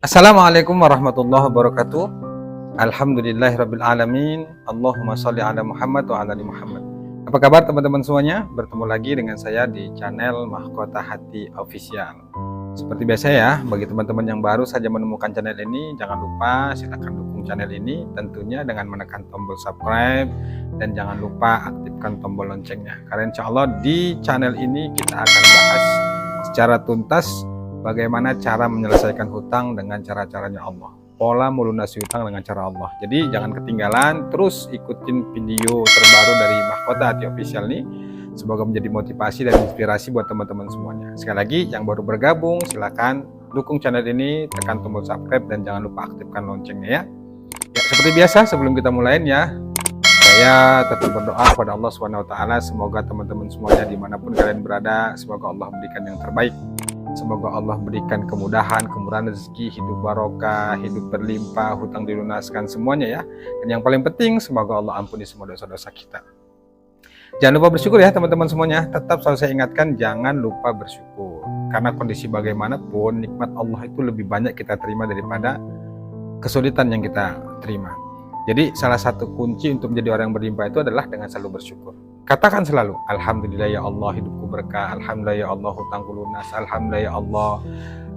Assalamualaikum warahmatullahi wabarakatuh. Alhamdulillahirabbil alamin. Allahumma shalli ala Muhammad wa ala ali Muhammad. Apa kabar teman-teman semuanya? Bertemu lagi dengan saya di channel Mahkota Hati Official. Seperti biasa ya, bagi teman-teman yang baru saja menemukan channel ini, jangan lupa silakan dukung channel ini tentunya dengan menekan tombol subscribe dan jangan lupa aktifkan tombol loncengnya. Karena insya Allah di channel ini kita akan bahas secara tuntas bagaimana cara menyelesaikan hutang dengan cara-caranya Allah. Pola melunasi hutang dengan cara Allah. Jadi jangan ketinggalan, terus ikutin video terbaru dari Mahkota Hati Official nih. Semoga menjadi motivasi dan inspirasi buat teman-teman semuanya. Sekali lagi, yang baru bergabung silakan dukung channel ini, tekan tombol subscribe dan jangan lupa aktifkan loncengnya ya. Ya, seperti biasa sebelum kita mulai ya, saya tetap berdoa kepada Allah SWT. Semoga teman-teman semuanya dimanapun kalian berada, semoga Allah memberikan yang terbaik. Semoga Allah berikan kemudahan, kemurahan rezeki, hidup barokah, hidup berlimpah, hutang dilunaskan semuanya ya. Dan yang paling penting, semoga Allah ampuni semua dosa-dosa kita. Jangan lupa bersyukur ya teman-teman semuanya. Tetap selalu saya ingatkan, jangan lupa bersyukur. Karena kondisi bagaimanapun, nikmat Allah itu lebih banyak kita terima daripada kesulitan yang kita terima. Jadi salah satu kunci untuk menjadi orang yang berlimpah itu adalah dengan selalu bersyukur. Katakan selalu, Alhamdulillah ya Allah hidupku berkah, Alhamdulillah ya Allah hutangku lunas, Alhamdulillah ya Allah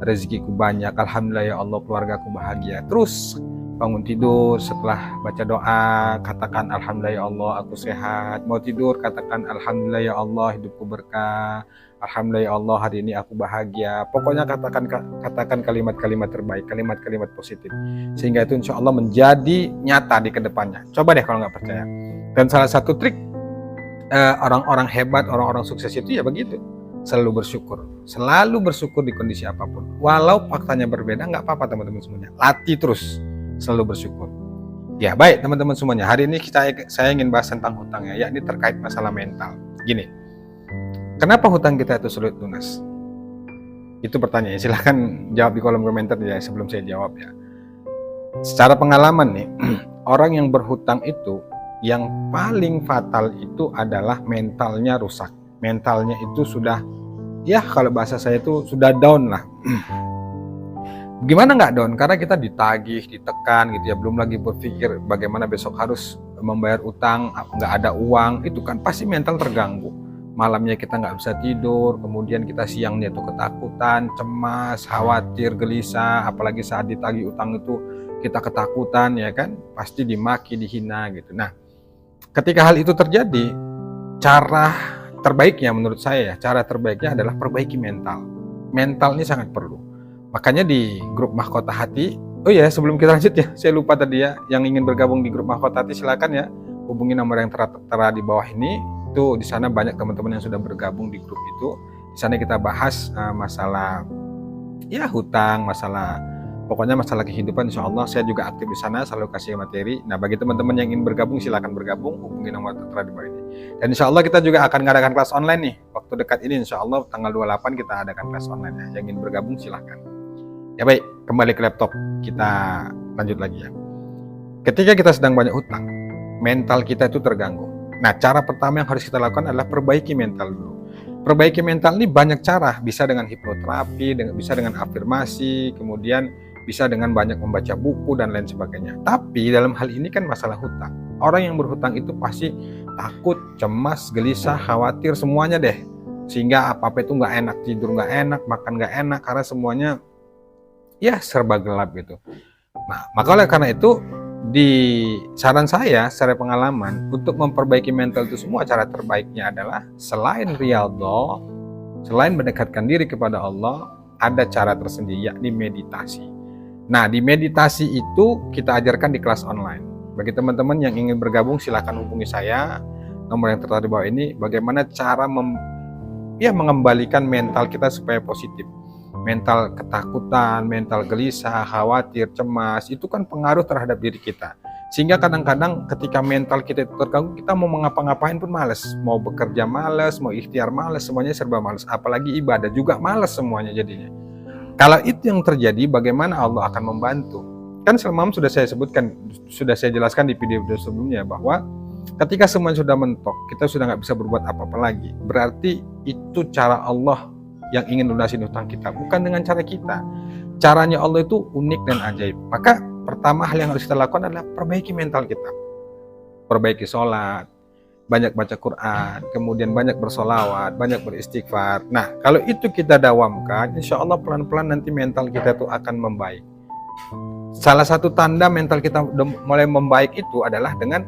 rezekiku banyak, Alhamdulillah ya Allah keluargaku bahagia. Terus bangun tidur setelah baca doa, katakan Alhamdulillah ya Allah aku sehat. Mau tidur katakan Alhamdulillah ya Allah hidupku berkah, Alhamdulillah ya Allah hari ini aku bahagia. Pokoknya katakan kalimat-kalimat terbaik, kalimat-kalimat positif. Sehingga itu insya Allah menjadi nyata di kedepannya. Coba deh kalau nggak percaya. Dan salah satu trik orang-orang hebat, orang-orang sukses itu ya begitu. Selalu bersyukur di kondisi apapun. Walau faktanya berbeda, nggak apa-apa teman-teman semuanya. Latih terus, selalu bersyukur. Ya baik teman-teman semuanya, hari ini saya ingin bahas tentang hutang ya, yakni terkait masalah mental. Gini, kenapa hutang kita itu sulit lunas? Itu pertanyaan, silahkan jawab di kolom komentar ya sebelum saya jawab ya. Secara pengalaman nih, orang yang berhutang itu yang paling fatal itu adalah mentalnya rusak. Mentalnya itu sudah, ya kalau bahasa saya itu sudah down lah. Gimana nggak down? Karena kita ditagih, ditekan gitu ya. Belum lagi berpikir bagaimana besok harus membayar utang, nggak ada uang. Itu kan pasti mental terganggu. Malamnya kita nggak bisa tidur, kemudian kita siangnya itu ketakutan, cemas, khawatir, gelisah. Apalagi saat ditagih utang itu kita ketakutan ya kan. Pasti dimaki, dihina gitu. Nah, ketika hal itu terjadi, cara terbaiknya menurut saya, cara terbaiknya adalah perbaiki mental. Mental ini sangat perlu. Makanya di grup Mahkota Hati, oh ya sebelum kita lanjut ya, saya lupa tadi ya, yang ingin bergabung di grup Mahkota Hati silakan ya, hubungi nomor yang tertera di bawah ini. Itu di sana banyak teman-teman yang sudah bergabung di grup itu. Di sana kita bahas masalah ya hutang, pokoknya masalah kehidupan. Insya Allah saya juga aktif di sana, selalu kasih materi. Nah bagi teman-teman yang ingin bergabung silakan bergabung, hubungi nomor tertera di bawah ini. Dan insya Allah kita juga akan mengadakan kelas online nih waktu dekat ini, insya Allah tanggal 28 kita adakan kelas online ya. Yang ingin bergabung silakan. Ya baik, kembali ke laptop, kita lanjut lagi ya. Ketika kita sedang banyak hutang, mental kita itu terganggu. Nah cara pertama yang harus kita lakukan adalah perbaiki mental dulu. Perbaiki mental ini banyak cara, bisa dengan hipnoterapi, bisa dengan afirmasi, kemudian bisa dengan banyak membaca buku dan lain sebagainya. Tapi dalam hal ini kan masalah hutang. Orang yang berhutang itu pasti takut, cemas, gelisah, khawatir semuanya deh. Sehingga apa-apa itu nggak enak, tidur nggak enak, makan nggak enak karena semuanya ya serba gelap gitu. Nah maka oleh karena itu di saran saya secara pengalaman untuk memperbaiki mental itu semua, cara terbaiknya adalah selain riyadhah, selain mendekatkan diri kepada Allah, ada cara tersendiri yakni meditasi. Nah di meditasi itu kita ajarkan di kelas online. Bagi teman-teman yang ingin bergabung silahkan hubungi saya, nomor yang tertera di bawah ini, bagaimana cara mengembalikan mental kita supaya positif. Mental ketakutan, mental gelisah, khawatir, cemas, itu kan pengaruh terhadap diri kita. Sehingga kadang-kadang ketika mental kita itu terganggu, kita mau ngapa-ngapain pun males. Mau bekerja males, mau ikhtiar males, semuanya serba males. Apalagi ibadah juga males semuanya jadinya. Kalau itu yang terjadi, bagaimana Allah akan membantu? Kan semalam sudah saya sebutkan, sudah saya jelaskan di video-video sebelumnya bahwa ketika semuanya sudah mentok, kita sudah nggak bisa berbuat apa-apa lagi. Berarti itu cara Allah yang ingin lunasin hutang kita, bukan dengan cara kita. caranya Allah itu unik dan ajaib. Maka pertama hal yang harus kita lakukan adalah perbaiki mental kita. Perbaiki sholat, banyak baca Quran, kemudian banyak bersolawat, banyak beristighfar. Nah, kalau itu kita dawamkan, insya Allah pelan-pelan nanti mental kita itu akan membaik. Salah satu tanda mental kita mulai membaik itu adalah dengan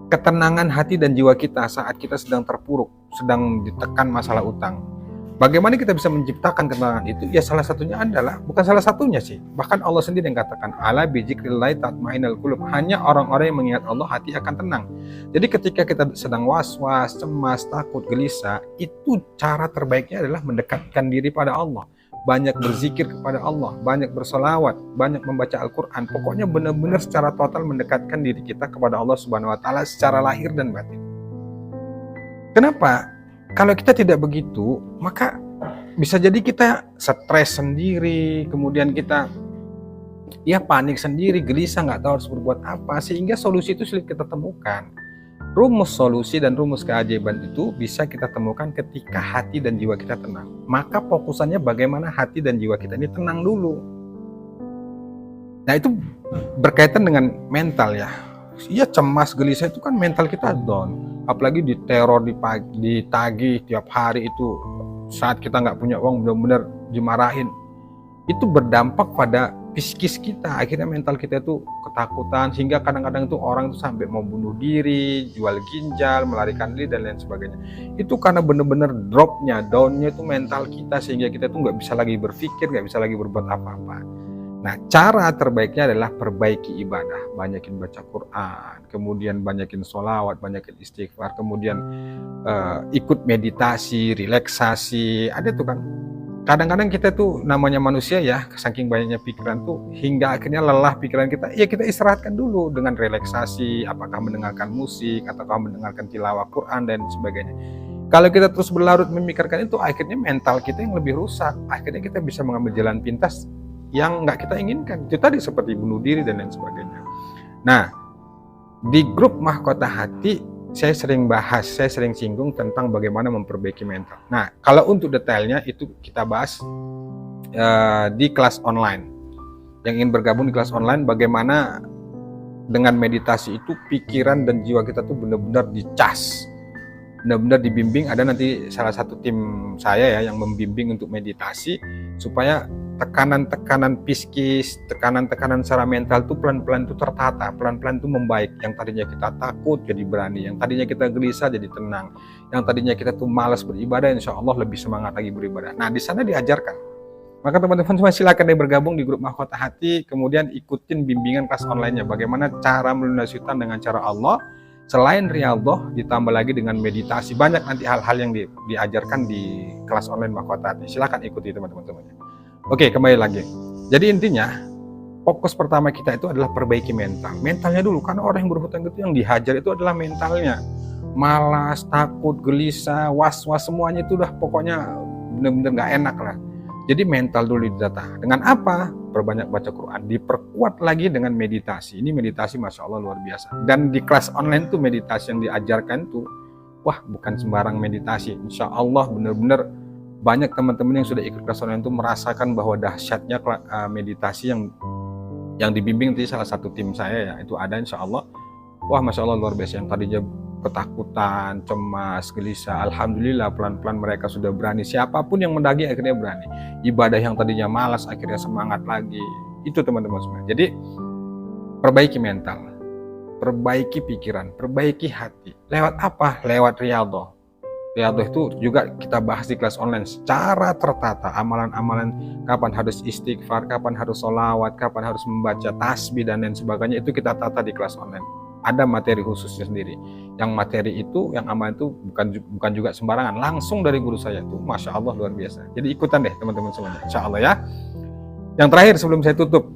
ketenangan hati dan jiwa kita saat kita sedang terpuruk, sedang ditekan masalah utang. Bagaimana kita bisa menciptakan ketenangan itu? Ya salah satunya adalah, bukan salah satunya sih, bahkan Allah sendiri yang katakan, ala bizikrillahi tatma'innul qulub. Hanya orang-orang yang mengingat Allah hati akan tenang. Jadi ketika kita sedang was-was, cemas, takut, gelisah, itu cara terbaiknya adalah mendekatkan diri pada Allah. Banyak berzikir kepada Allah, banyak bersolawat, banyak membaca Al-Quran. Pokoknya benar-benar secara total mendekatkan diri kita kepada Allah Subhanahu wa Ta'ala secara lahir dan batin. Kenapa? Kalau kita tidak begitu, maka bisa jadi kita stres sendiri, kemudian kita ya panik sendiri, gelisah, nggak tahu harus berbuat apa, sehingga solusi itu sulit kita temukan. Rumus solusi dan rumus keajaiban itu bisa kita temukan ketika hati dan jiwa kita tenang. Maka fokusannya bagaimana hati dan jiwa kita ini tenang dulu. Nah, itu berkaitan dengan mental ya. Iya, cemas, gelisah itu kan mental kita down. Apalagi diteror, ditagih tiap hari itu. Saat kita nggak punya uang benar-benar dimarahin. Itu berdampak pada psikis kita. Akhirnya mental kita itu ketakutan, sehingga kadang-kadang itu orang itu sampai mau bunuh diri, jual ginjal, melarikan diri dan lain sebagainya. Itu karena benar-benar dropnya, downnya itu mental kita, sehingga kita itu nggak bisa lagi berpikir, nggak bisa lagi berbuat apa-apa. Nah, cara terbaiknya adalah perbaiki ibadah, banyakin baca Quran, kemudian banyakin sholawat, banyakin istighfar, kemudian ikut meditasi, relaksasi. Ada tuh kan, kadang-kadang kita tuh namanya manusia ya, saking banyaknya pikiran tuh, hingga akhirnya lelah pikiran kita, ya kita istirahatkan dulu dengan relaksasi, apakah mendengarkan musik, ataukah mendengarkan tilawah Quran, dan sebagainya. Kalau kita terus berlarut memikirkan itu, akhirnya mental kita yang lebih rusak, akhirnya kita bisa mengambil jalan pintas yang nggak kita inginkan. Itu tadi seperti bunuh diri dan lain sebagainya. Nah, di grup Mahkota Hati, saya sering singgung tentang bagaimana memperbaiki mental. Nah, kalau untuk detailnya itu kita bahas di kelas online. Yang ingin bergabung di kelas online, bagaimana dengan meditasi itu pikiran dan jiwa kita tuh benar-benar dicas, benar-benar dibimbing. Ada nanti salah satu tim saya ya yang membimbing untuk meditasi, supaya tekanan-tekanan psikis, tekanan-tekanan secara mental itu pelan-pelan itu tertata, pelan-pelan itu membaik. Yang tadinya kita takut jadi berani, yang tadinya kita gelisah jadi tenang, yang tadinya kita tuh malas beribadah, insya Allah lebih semangat lagi beribadah. Nah, di sana diajarkan. Maka teman-teman semua silakan bergabung di grup Mahkota Hati, kemudian ikutin bimbingan kelas online-nya, bagaimana cara melunasi hutang dengan cara Allah. Selain riyadhah, ditambah lagi dengan meditasi. Banyak nanti hal-hal yang diajarkan di kelas online Mahkota Hati. Silakan ikuti teman-teman. Oke, kembali lagi. Jadi intinya, fokus pertama kita itu adalah perbaiki mental. Mentalnya dulu, karena orang yang berhutang itu yang dihajar itu adalah mentalnya. Malas, takut, gelisah, was-was, semuanya itu udah pokoknya benar-benar gak enak lah. Jadi mental dulu didata. Dengan apa? Perbanyak baca Quran. Diperkuat lagi dengan meditasi. Ini meditasi Masya Allah luar biasa. Dan di kelas online tuh meditasi yang diajarkan tuh, wah bukan sembarang meditasi. Insya Allah benar-benar banyak teman-teman yang sudah ikut kelas online itu merasakan bahwa dahsyatnya meditasi yang dibimbing tadi salah satu tim saya ya, itu ada insya Allah. Wah Masya Allah luar biasa. Yang tadinya ketakutan, cemas, gelisah, alhamdulillah pelan-pelan mereka sudah berani. Siapapun yang mendaki akhirnya berani. Ibadah yang tadinya malas akhirnya semangat lagi. Itu teman-teman semua. Jadi perbaiki mental, perbaiki pikiran, perbaiki hati. Lewat apa? Lewat riyadhah. Riyadhah itu juga kita bahas di kelas online secara tertata. Amalan-amalan, kapan harus istighfar, kapan harus sholawat, kapan harus membaca tasbih dan lain sebagainya, itu kita tata di kelas online. Ada materi khususnya sendiri. Yang materi itu, yang amalan itu bukan juga sembarangan, langsung dari guru saya itu, Masya Allah luar biasa. Jadi ikutan deh teman-teman semuanya, Insya Allah ya. Yang terakhir sebelum saya tutup,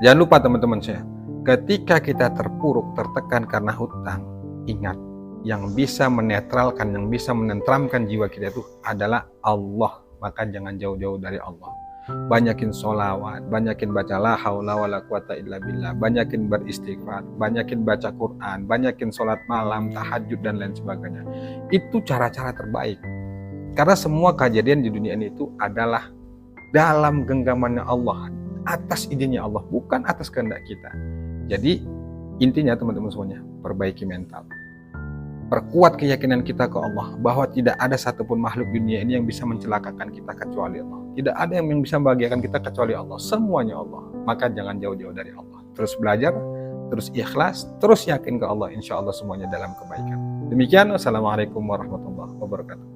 jangan lupa teman-teman saya, ketika kita terpuruk, tertekan karena hutang, ingat, yang bisa menetralkan, yang bisa menenteramkan jiwa kita itu adalah Allah. Maka jangan jauh-jauh dari Allah. Banyakin sholawat, banyakin baca la haula wala quwata illa billah, banyakin beristighfar, banyakin baca Quran, banyakin sholat malam, tahajud dan lain sebagainya. Itu cara-cara terbaik. Karena semua kejadian di dunia ini itu adalah dalam genggamannya Allah, atas izinnya Allah, bukan atas kehendak kita. Jadi intinya teman-teman semuanya, perbaiki mental. Perkuat keyakinan kita ke Allah bahwa tidak ada satupun makhluk dunia ini yang bisa mencelakakan kita kecuali Allah. Tidak ada yang bisa membahagiakan kita kecuali Allah. Semuanya Allah. Maka jangan jauh-jauh dari Allah. Terus belajar, terus ikhlas, terus yakin ke Allah. Insya Allah semuanya dalam kebaikan. Demikian, wassalamualaikum warahmatullahi wabarakatuh.